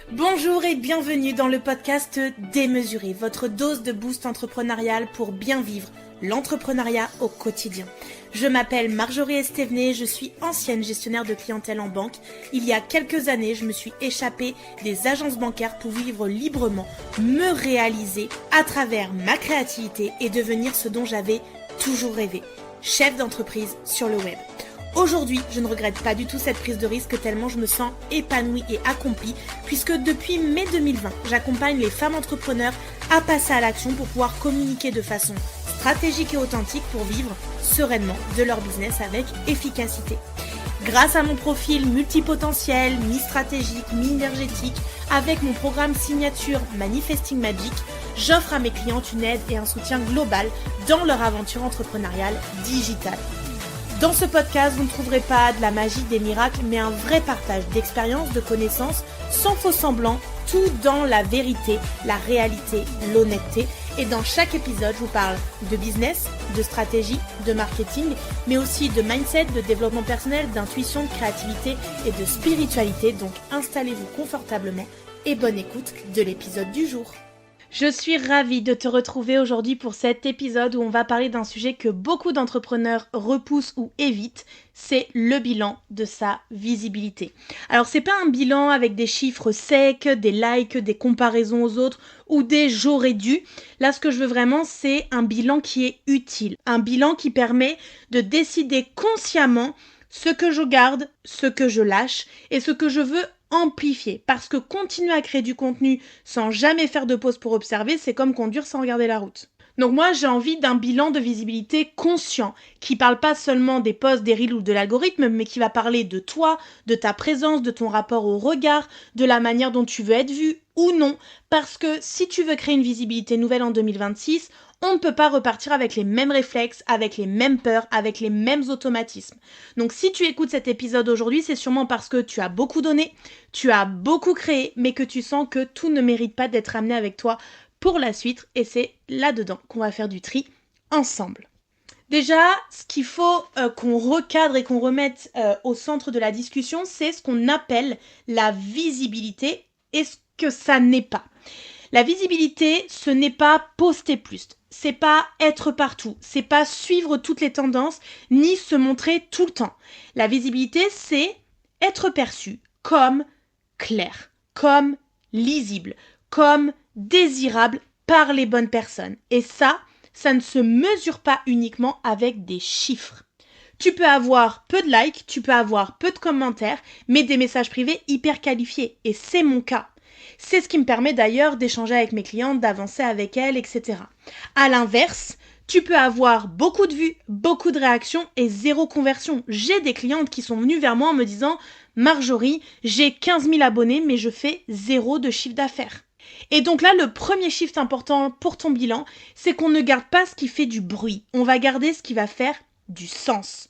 Bonjour et bienvenue dans le podcast Démesuré, votre dose de boost entrepreneurial pour bien vivre l'entrepreneuriat au quotidien. Je m'appelle Marjorie Estevenet, je suis ancienne gestionnaire de clientèle en banque. Il y a quelques années, je me suis échappée des agences bancaires pour vivre librement, me réaliser à travers ma créativité et devenir ce dont j'avais toujours rêvé, chef d'entreprise sur le web. Aujourd'hui, je ne regrette pas du tout cette prise de risque tellement je me sens épanouie et accomplie puisque depuis mai 2020, j'accompagne les femmes entrepreneurs à passer à l'action pour pouvoir communiquer de façon stratégique et authentique pour vivre sereinement de leur business avec efficacité. Grâce à mon profil multipotentiel, mi-stratégique, mi-énergétique, avec mon programme signature Manifesting Magic, j'offre à mes clientes une aide et un soutien global dans leur aventure entrepreneuriale digitale. Dans ce podcast, vous ne trouverez pas de la magie, des miracles, mais un vrai partage d'expériences, de connaissances, sans faux semblant, tout dans la vérité, la réalité, l'honnêteté. Et dans chaque épisode, je vous parle de business, de stratégie, de marketing, mais aussi de mindset, de développement personnel, d'intuition, de créativité et de spiritualité. Donc installez-vous confortablement et bonne écoute de l'épisode du jour. Je suis ravie de te retrouver aujourd'hui pour cet épisode où on va parler d'un sujet que beaucoup d'entrepreneurs repoussent ou évitent, c'est le bilan de sa visibilité. Alors c'est pas un bilan avec des chiffres secs, des likes, des comparaisons aux autres ou des j'aurais dû. Là ce que je veux vraiment c'est un bilan qui est utile, un bilan qui permet de décider consciemment ce que je garde, ce que je lâche et ce que je veux amplifier, parce que continuer à créer du contenu sans jamais faire de pause pour observer, c'est comme conduire sans regarder la route. Donc moi, j'ai envie d'un bilan de visibilité conscient, qui parle pas seulement des posts, des reels ou de l'algorithme, mais qui va parler de toi, de ta présence, de ton rapport au regard, de la manière dont tu veux être vu ou non, parce que si tu veux créer une visibilité nouvelle en 2026, on ne peut pas repartir avec les mêmes réflexes, avec les mêmes peurs, avec les mêmes automatismes. Donc si tu écoutes cet épisode aujourd'hui, c'est sûrement parce que tu as beaucoup donné, tu as beaucoup créé, mais que tu sens que tout ne mérite pas d'être amené avec toi pour la suite. Et c'est là-dedans qu'on va faire du tri ensemble. Déjà, ce qu'il faut qu'on recadre et qu'on remette au centre de la discussion, c'est ce qu'on appelle la visibilité et ce que ça n'est pas. La visibilité, ce n'est pas poster plus, c'est pas être partout, c'est pas suivre toutes les tendances, ni se montrer tout le temps. La visibilité, c'est être perçu comme clair, comme lisible, comme désirable par les bonnes personnes. Et ça ne se mesure pas uniquement avec des chiffres. Tu peux avoir peu de likes, tu peux avoir peu de commentaires, mais des messages privés hyper qualifiés. Et c'est mon cas. C'est ce qui me permet d'ailleurs d'échanger avec mes clientes, d'avancer avec elles, etc. À l'inverse, tu peux avoir beaucoup de vues, beaucoup de réactions et zéro conversion. J'ai des clientes qui sont venues vers moi en me disant « Marjorie, j'ai 15 000 abonnés mais je fais 0 de chiffre d'affaires ». Et donc là, le premier shift important pour ton bilan, c'est qu'on ne garde pas ce qui fait du bruit. On va garder ce qui va faire du sens.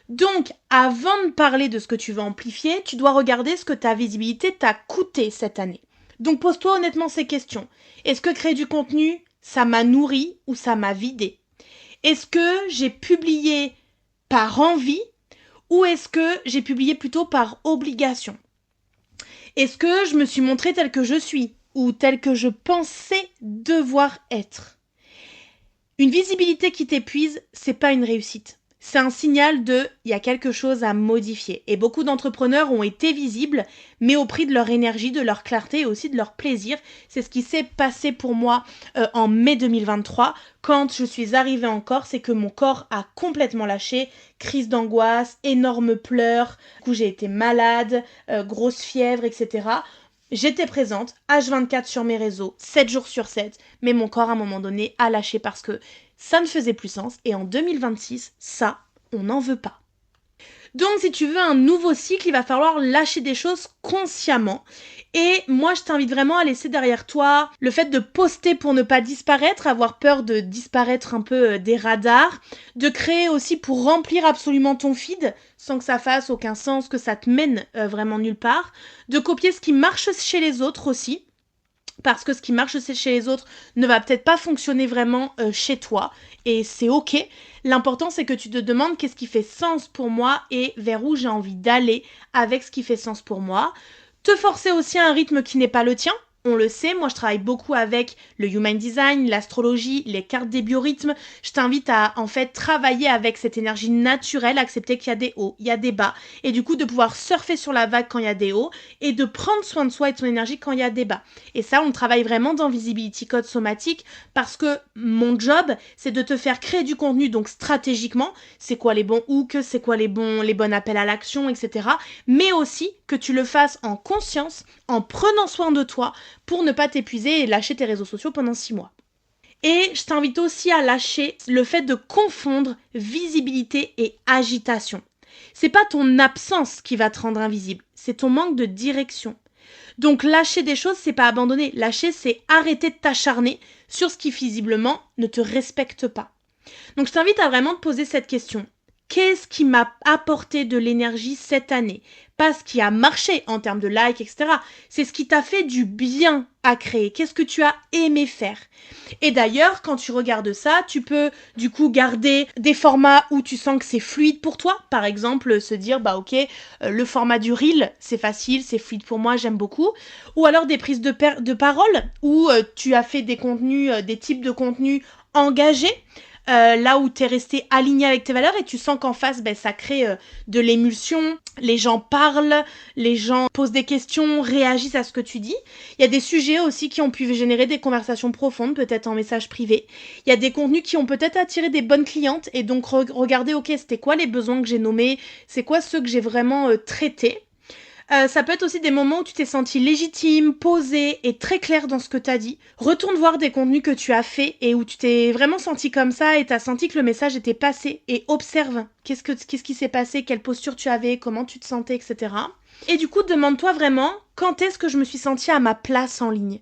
Donc, avant de parler de ce que tu veux amplifier, tu dois regarder ce que ta visibilité t'a coûté cette année. Donc pose-toi honnêtement ces questions. Est-ce que créer du contenu, ça m'a nourri ou ça m'a vidé? Est-ce que j'ai publié par envie ou est-ce que j'ai publié plutôt par obligation? Est-ce que je me suis montrée telle que je suis ou telle que je pensais devoir être? Une visibilité qui t'épuise, c'est pas une réussite. C'est un signal il y a quelque chose à modifier. Et beaucoup d'entrepreneurs ont été visibles, mais au prix de leur énergie, de leur clarté et aussi de leur plaisir. C'est ce qui s'est passé pour moi en mai 2023. Quand je suis arrivée en Corse et que mon corps a complètement lâché. Crise d'angoisse, énormes pleurs. Du coup, j'ai été malade, grosse fièvre, etc. J'étais présente, H24 sur mes réseaux, 7 jours sur 7, mais mon corps à un moment donné a lâché parce que ça ne faisait plus sens et en 2026, ça, on n'en veut pas. Donc si tu veux un nouveau cycle, il va falloir lâcher des choses consciemment. Et moi, je t'invite vraiment à laisser derrière toi le fait de poster pour ne pas disparaître, avoir peur de disparaître un peu des radars, de créer aussi pour remplir absolument ton feed sans que ça fasse aucun sens, que ça te mène vraiment nulle part, de copier ce qui marche chez les autres aussi, parce que ce qui marche chez les autres ne va peut-être pas fonctionner vraiment chez toi, et c'est ok. L'important, c'est que tu te demandes qu'est-ce qui fait sens pour moi et vers où j'ai envie d'aller avec ce qui fait sens pour moi. Te forcer aussi à un rythme qui n'est pas le tien. On le sait, moi je travaille beaucoup avec le Human Design, l'astrologie, les cartes des biorhythmes. Je t'invite à en fait travailler avec cette énergie naturelle, accepter qu'il y a des hauts, il y a des bas, et du coup de pouvoir surfer sur la vague quand il y a des hauts, et de prendre soin de soi et de son énergie quand il y a des bas. Et ça, on travaille vraiment dans Visibility Code Somatique, parce que mon job, c'est de te faire créer du contenu, donc stratégiquement, c'est quoi les bons hooks, c'est quoi les bons appels à l'action, etc. Mais aussi que tu le fasses en conscience, en prenant soin de toi, pour ne pas t'épuiser et lâcher tes réseaux sociaux pendant 6 mois. Et je t'invite aussi à lâcher le fait de confondre visibilité et agitation. C'est pas ton absence qui va te rendre invisible, c'est ton manque de direction. Donc lâcher des choses, c'est pas abandonner. Lâcher, c'est arrêter de t'acharner sur ce qui visiblement ne te respecte pas. Donc je t'invite à vraiment te poser cette question. Qu'est-ce qui m'a apporté de l'énergie cette année? Pas ce qui a marché en termes de likes, etc. C'est ce qui t'a fait du bien à créer. Qu'est-ce que tu as aimé faire? Et d'ailleurs, quand tu regardes ça, tu peux du coup garder des formats où tu sens que c'est fluide pour toi. Par exemple, se dire, le format du reel, c'est facile, c'est fluide pour moi, j'aime beaucoup. Ou alors des prises de parole où tu as fait des contenus, des types de contenus engagés. Là où tu es resté aligné avec tes valeurs et tu sens qu'en face, ça crée de l'émulsion, les gens parlent, les gens posent des questions, réagissent à ce que tu dis. Il y a des sujets aussi qui ont pu générer des conversations profondes, peut-être en message privé. Il y a des contenus qui ont peut-être attiré des bonnes clientes et donc regarder, c'était quoi les besoins que j'ai nommés, c'est quoi ceux que j'ai vraiment traités. Ça peut être aussi des moments où tu t'es senti légitime, posé et très clair dans ce que tu as dit. Retourne voir des contenus que tu as fait et où tu t'es vraiment senti comme ça et tu as senti que le message était passé et observe qu'est-ce qui s'est passé, quelle posture tu avais, comment tu te sentais, etc. Et du coup, demande-toi vraiment quand est-ce que je me suis sentie à ma place en ligne.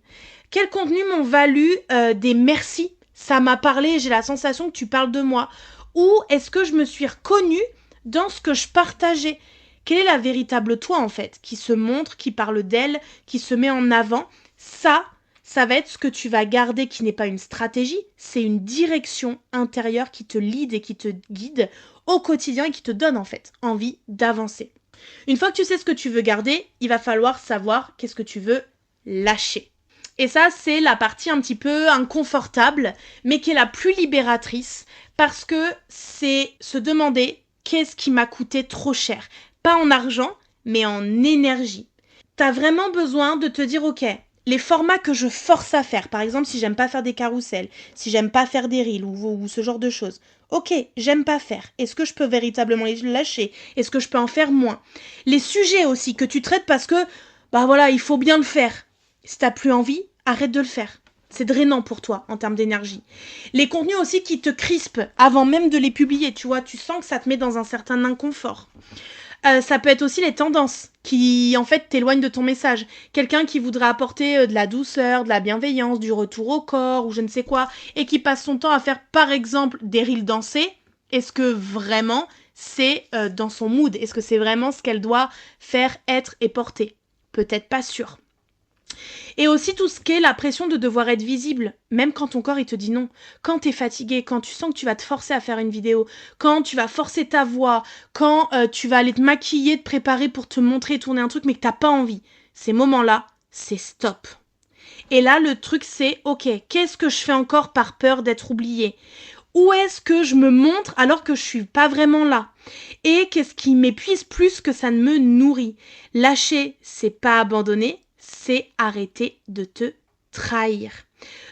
Quels contenus m'ont valu des merci, ça m'a parlé, j'ai la sensation que tu parles de moi. Ou est-ce que je me suis reconnue dans ce que je partageais? Quelle est la véritable toi en fait, qui se montre, qui parle d'elle, qui se met en avant? Ça va être ce que tu vas garder qui n'est pas une stratégie, c'est une direction intérieure qui te lead et qui te guide au quotidien et qui te donne en fait envie d'avancer. Une fois que tu sais ce que tu veux garder, il va falloir savoir qu'est-ce que tu veux lâcher. Et ça, c'est la partie un petit peu inconfortable, mais qui est la plus libératrice, parce que c'est se demander qu'est-ce qui m'a coûté trop cher. Pas en argent, mais en énergie. T'as vraiment besoin de te dire, ok, les formats que je force à faire, par exemple si j'aime pas faire des carousels, si j'aime pas faire des reels ou ce genre de choses, ok, j'aime pas faire. Est-ce que je peux véritablement les lâcher? Est-ce que je peux en faire moins? Les sujets aussi que tu traites parce que, il faut bien le faire. Si t'as plus envie, arrête de le faire. C'est drainant pour toi en termes d'énergie. Les contenus aussi qui te crispent avant même de les publier, tu vois, tu sens que ça te met dans un certain inconfort. Ça peut être aussi les tendances qui, en fait, t'éloignent de ton message. Quelqu'un qui voudrait apporter de la douceur, de la bienveillance, du retour au corps ou je ne sais quoi, et qui passe son temps à faire, par exemple, des reels dansés. Est-ce que vraiment c'est dans son mood? Est-ce que c'est vraiment ce qu'elle doit faire, être et porter? Peut-être pas sûr. Et aussi tout ce qui est la pression de devoir être visible, même quand ton corps il te dit non. Quand t'es fatigué, quand tu sens que tu vas te forcer à faire une vidéo, quand tu vas forcer ta voix, quand tu vas aller te maquiller, te préparer pour te montrer, tourner un truc, mais que t'as pas envie. Ces moments-là, c'est stop. Et là, le truc c'est, ok, qu'est-ce que je fais encore par peur d'être oubliée? Où est-ce que je me montre alors que je suis pas vraiment là? Et qu'est-ce qui m'épuise plus que ça ne me nourrit? Lâcher, c'est pas abandonner, c'est arrêter de te trahir.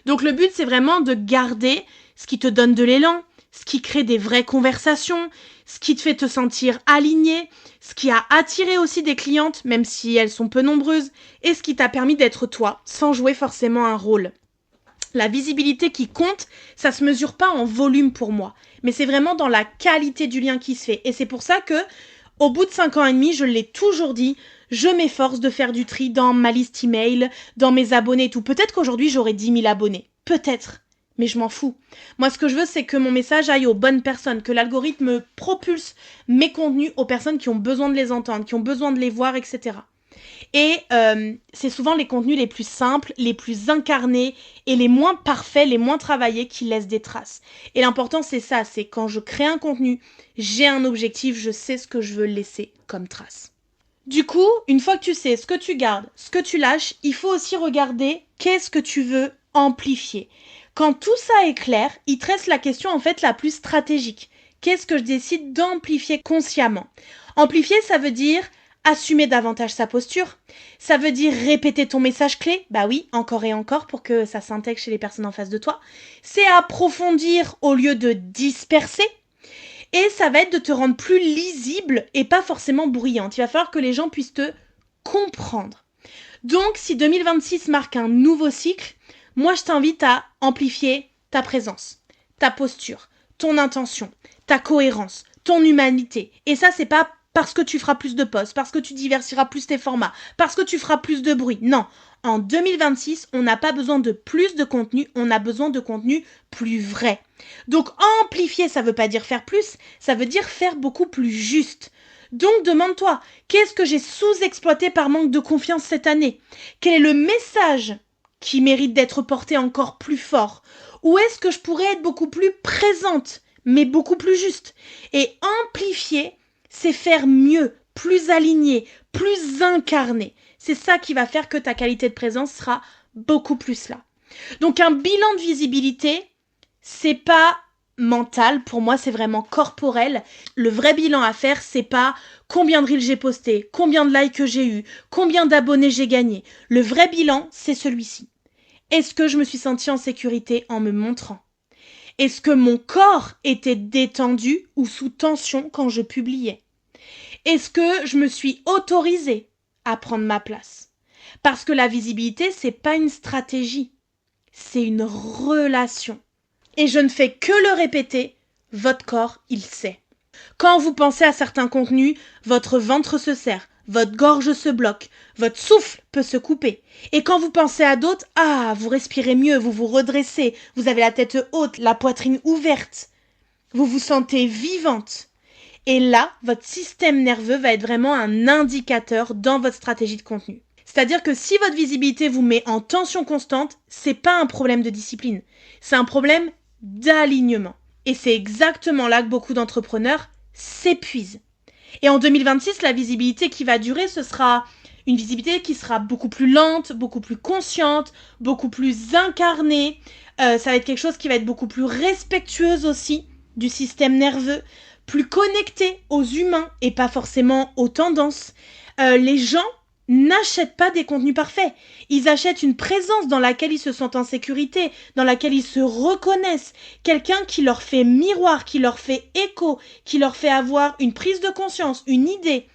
Donc le but, c'est vraiment de garder ce qui te donne de l'élan, ce qui crée des vraies conversations, ce qui te fait te sentir aligné, ce qui a attiré aussi des clientes, même si elles sont peu nombreuses, et ce qui t'a permis d'être toi, sans jouer forcément un rôle. La visibilité qui compte, ça se mesure pas en volume pour moi, mais c'est vraiment dans la qualité du lien qui se fait. Et c'est pour ça que, au bout de 5 ans et demi, je l'ai toujours dit, je m'efforce de faire du tri dans ma liste email, dans mes abonnés et tout. Peut-être qu'aujourd'hui, j'aurai 10 000 abonnés. Peut-être. Mais je m'en fous. Moi, ce que je veux, c'est que mon message aille aux bonnes personnes, que l'algorithme propulse mes contenus aux personnes qui ont besoin de les entendre, qui ont besoin de les voir, etc. Et c'est souvent les contenus les plus simples, les plus incarnés et les moins parfaits, les moins travaillés qui laissent des traces. Et l'important, c'est ça, c'est quand je crée un contenu, j'ai un objectif, je sais ce que je veux laisser comme trace. Du coup, une fois que tu sais ce que tu gardes, ce que tu lâches, il faut aussi regarder qu'est-ce que tu veux amplifier. Quand tout ça est clair, il te reste la question en fait la plus stratégique. Qu'est-ce que je décide d'amplifier consciemment? Amplifier, ça veut dire assumer davantage sa posture. Ça veut dire répéter ton message clé. Bah oui, encore et encore pour que ça s'intègre chez les personnes en face de toi. C'est approfondir au lieu de disperser. Et ça va être de te rendre plus lisible et pas forcément bruyante. Il va falloir que les gens puissent te comprendre. Donc, si 2026 marque un nouveau cycle, moi je t'invite à amplifier ta présence, ta posture, ton intention, ta cohérence, ton humanité. Et ça, c'est pas parce que tu feras plus de posts, parce que tu diversifieras plus tes formats, parce que tu feras plus de bruit. Non, en 2026, on n'a pas besoin de plus de contenu, on a besoin de contenu plus vrai. Donc amplifier, ça veut pas dire faire plus, ça veut dire faire beaucoup plus juste. Donc demande-toi, qu'est-ce que j'ai sous-exploité par manque de confiance cette année? Quel est le message qui mérite d'être porté encore plus fort? Où est-ce que je pourrais être beaucoup plus présente, mais beaucoup plus juste? Et amplifier, c'est faire mieux, plus aligné, plus incarné. C'est ça qui va faire que ta qualité de présence sera beaucoup plus là. Donc un bilan de visibilité, c'est pas mental, pour moi c'est vraiment corporel. Le vrai bilan à faire, c'est pas combien de reels j'ai posté, combien de likes j'ai eu, combien d'abonnés j'ai gagné. Le vrai bilan, c'est celui-ci. Est-ce que je me suis sentie en sécurité en me montrant? Est-ce que mon corps était détendu ou sous tension quand je publiais? Est-ce que je me suis autorisée à prendre ma place? Parce que la visibilité, c'est pas une stratégie, c'est une relation. Et je ne fais que le répéter, votre corps, il sait. Quand vous pensez à certains contenus, votre ventre se serre, votre gorge se bloque, votre souffle peut se couper. Et quand vous pensez à d'autres, vous respirez mieux, vous vous redressez, vous avez la tête haute, la poitrine ouverte. Vous vous sentez vivante. Et là, votre système nerveux va être vraiment un indicateur dans votre stratégie de contenu. C'est-à-dire que si votre visibilité vous met en tension constante, c'est pas un problème de discipline, c'est un problème d'alignement. Et c'est exactement là que beaucoup d'entrepreneurs s'épuisent. Et en 2026, la visibilité qui va durer, ce sera une visibilité qui sera beaucoup plus lente, beaucoup plus consciente, beaucoup plus incarnée. Ça va être quelque chose qui va être beaucoup plus respectueuse aussi du système nerveux, plus connecté aux humains et pas forcément aux tendances. Les gens n'achètent pas des contenus parfaits. Ils achètent une présence dans laquelle ils se sentent en sécurité, dans laquelle ils se reconnaissent. Quelqu'un qui leur fait miroir, qui leur fait écho, qui leur fait avoir une prise de conscience, une idée.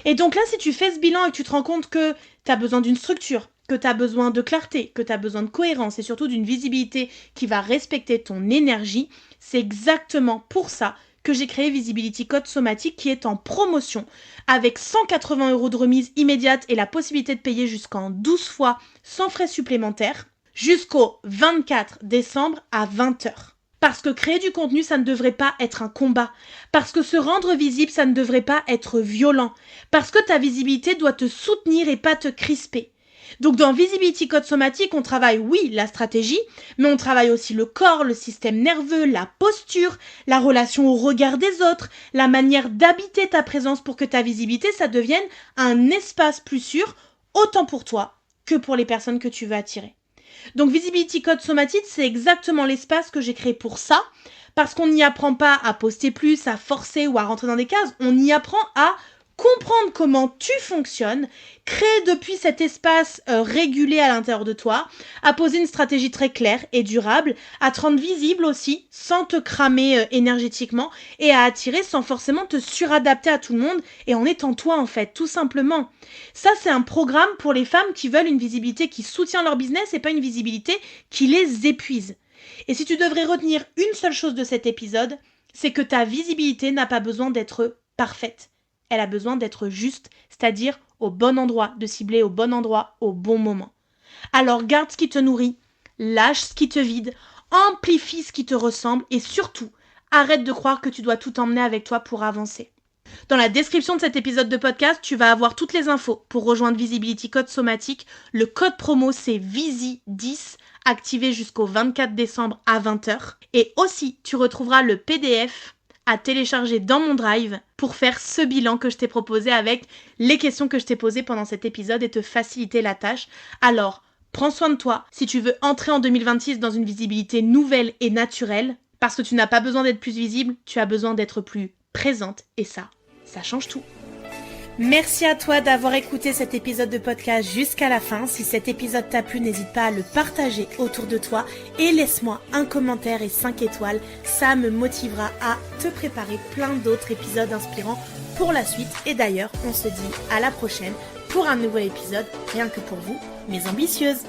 Et donc là, si tu fais ce bilan et que tu te rends compte que tu as besoin d'une structure, que tu as besoin de clarté, que tu as besoin de cohérence et surtout d'une visibilité qui va respecter ton énergie, c'est exactement pour ça que j'ai créé Visibility Code Somatique qui est en promotion avec 180 € de remise immédiate et la possibilité de payer jusqu'en 12 fois sans frais supplémentaires jusqu'au 24 décembre à 20h. Parce que créer du contenu, ça ne devrait pas être un combat. Parce que se rendre visible, ça ne devrait pas être violent. Parce que ta visibilité doit te soutenir et pas te crisper. Donc dans Visibility Code Somatique, on travaille, oui, la stratégie, mais on travaille aussi le corps, le système nerveux, la posture, la relation au regard des autres, la manière d'habiter ta présence pour que ta visibilité, ça devienne un espace plus sûr, autant pour toi que pour les personnes que tu veux attirer. Donc Visibility Code Somatique, c'est exactement l'espace que j'ai créé pour ça, parce qu'on n'y apprend pas à poster plus, à forcer ou à rentrer dans des cases, on y apprend à comprendre comment tu fonctionnes, créer depuis cet espace régulé à l'intérieur de toi, à poser une stratégie très claire et durable, à te rendre visible aussi sans te cramer énergétiquement et à attirer sans forcément te suradapter à tout le monde et en étant toi en fait, tout simplement. Ça, c'est un programme pour les femmes qui veulent une visibilité qui soutient leur business et pas une visibilité qui les épuise. Et si tu devrais retenir une seule chose de cet épisode, c'est que ta visibilité n'a pas besoin d'être parfaite. Elle a besoin d'être juste, c'est-à-dire au bon endroit, de cibler au bon endroit, au bon moment. Alors garde ce qui te nourrit, lâche ce qui te vide, amplifie ce qui te ressemble et surtout, arrête de croire que tu dois tout emmener avec toi pour avancer. Dans la description de cet épisode de podcast, tu vas avoir toutes les infos pour rejoindre Visibility Code Somatique. Le code promo, c'est VISI10, activé jusqu'au 24 décembre à 20h. Et aussi, tu retrouveras le PDF à télécharger dans mon Drive pour faire ce bilan que je t'ai proposé avec les questions que je t'ai posées pendant cet épisode et te faciliter la tâche. Alors, prends soin de toi. Si tu veux entrer en 2026 dans une visibilité nouvelle et naturelle, parce que tu n'as pas besoin d'être plus visible, tu as besoin d'être plus présente et ça change tout. Merci à toi d'avoir écouté cet épisode de podcast jusqu'à la fin. Si cet épisode t'a plu, n'hésite pas à le partager autour de toi et laisse-moi un commentaire et 5 étoiles. Ça me motivera à te préparer plein d'autres épisodes inspirants pour la suite. Et d'ailleurs, on se dit à la prochaine pour un nouvel épisode, rien que pour vous, mes ambitieuses.